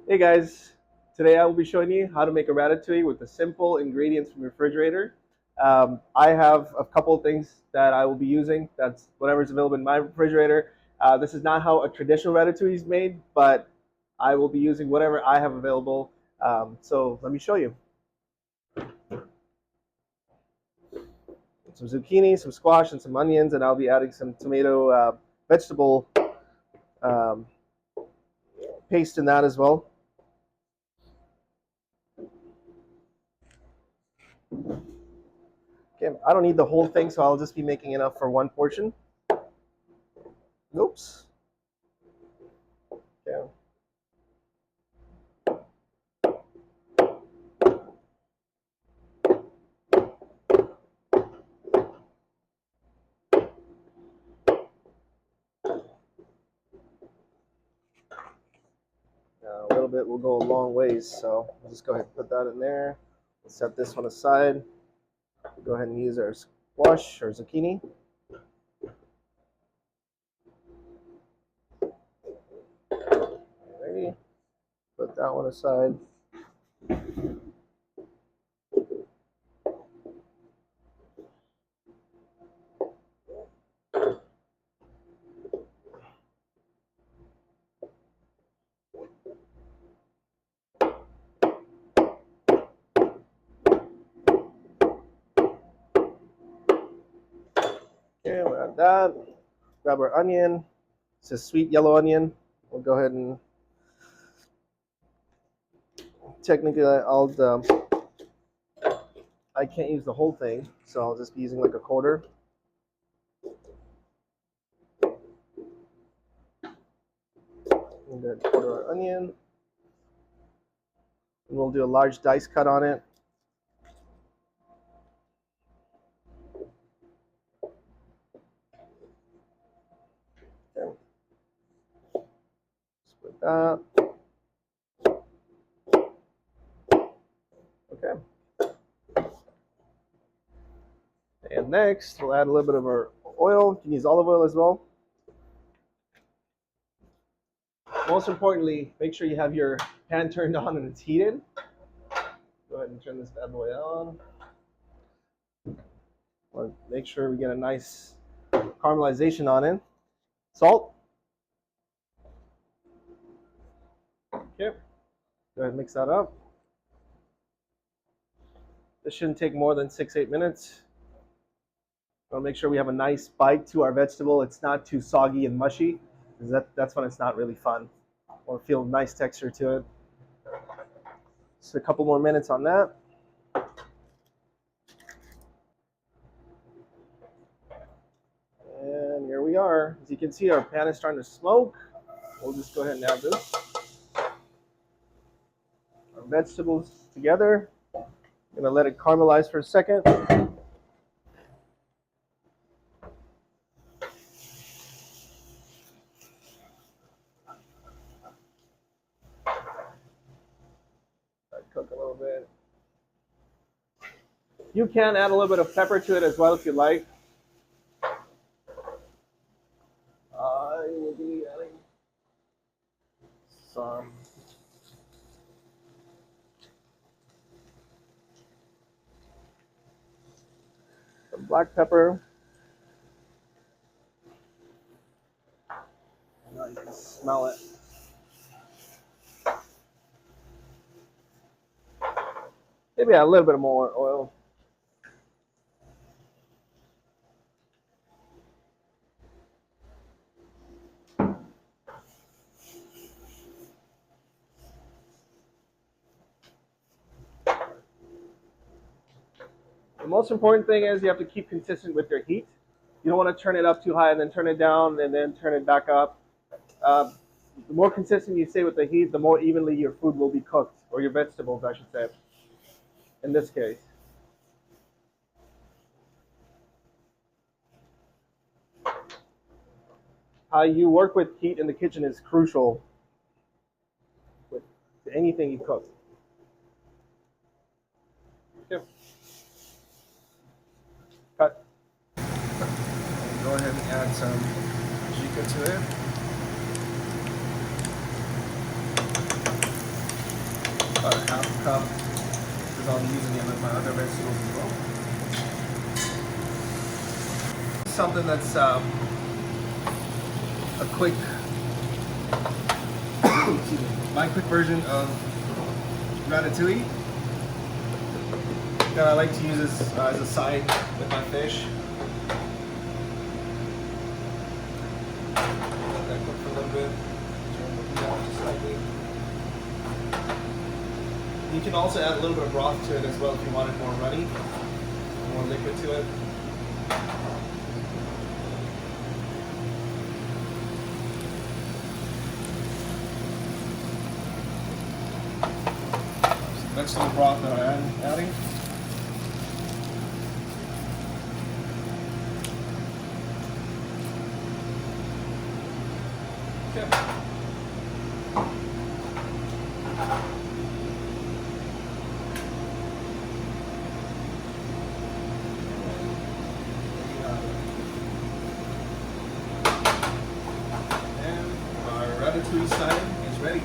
Hey guys, today I will be showing you how to make a ratatouille with the simple ingredients from your refrigerator. I have a couple of things that I will be using. That's whatever's available in my refrigerator. This is not how a traditional ratatouille is made, but I will be using whatever I have available. So let me show you. Some zucchini, some squash, and some onions, and I'll be adding some tomato vegetable um, paste in that as well. Okay, I don't need the whole thing, so I'll just be making enough for one portion. Oops. Okay. A little bit will go a long ways, so we'll just go ahead and put that in there. Let's set this one aside. Go ahead and use our squash or zucchini. Alrighty, put that one aside. Okay, we'll add that. Grab our onion. It's a sweet yellow onion. We'll go ahead and technically I can't use the whole thing, so I'll just be using like a quarter. And then quarter our onion. And we'll do a large dice cut on it. Okay. Split that. Okay. And next, we'll add a little bit of our oil. You can use olive oil as well. Most importantly, make sure you have your pan turned on and it's heated. Go ahead and turn this bad boy on. Make sure we get a nice caramelization on it. Salt. Okay. Go ahead and mix that up. This shouldn't take more than 6-8 minutes. We'll make sure we have a nice bite to our vegetable. It's not too soggy and mushy, because that's when it's not really fun. Or feel nice texture to it. Just a couple more minutes on that. And here we are. As you can see, our pan is starting to smoke. We'll just go ahead and add this. Our vegetables together. I'm gonna let it caramelize for a second. Cook a little bit. You can add a little bit of pepper to it as well if you like. I will be adding some black pepper. Now you can smell it. Maybe add a little bit more oil. The most important thing is you have to keep consistent with your heat. You don't want to turn it up too high and then turn it down and then turn it back up. The more consistent you stay with the heat, the more evenly your food will be cooked, or your vegetables, I should say, in this case. How you work with heat in the kitchen is crucial with anything you cook. Okay. Cut. And go ahead and add some adjika to it. cup because I'll be using it with my other vegetables as well. Something that's a quick, excuse me, my quick version of ratatouille that I like to use as a side with my fish. Let that cook for a little bit. Turn the heat off just slightly. You can also add a little bit of broth to it as well if you want it more runny, more liquid to it. Vegetable broth that I'm adding. Okay. And our ratatouille style is ready.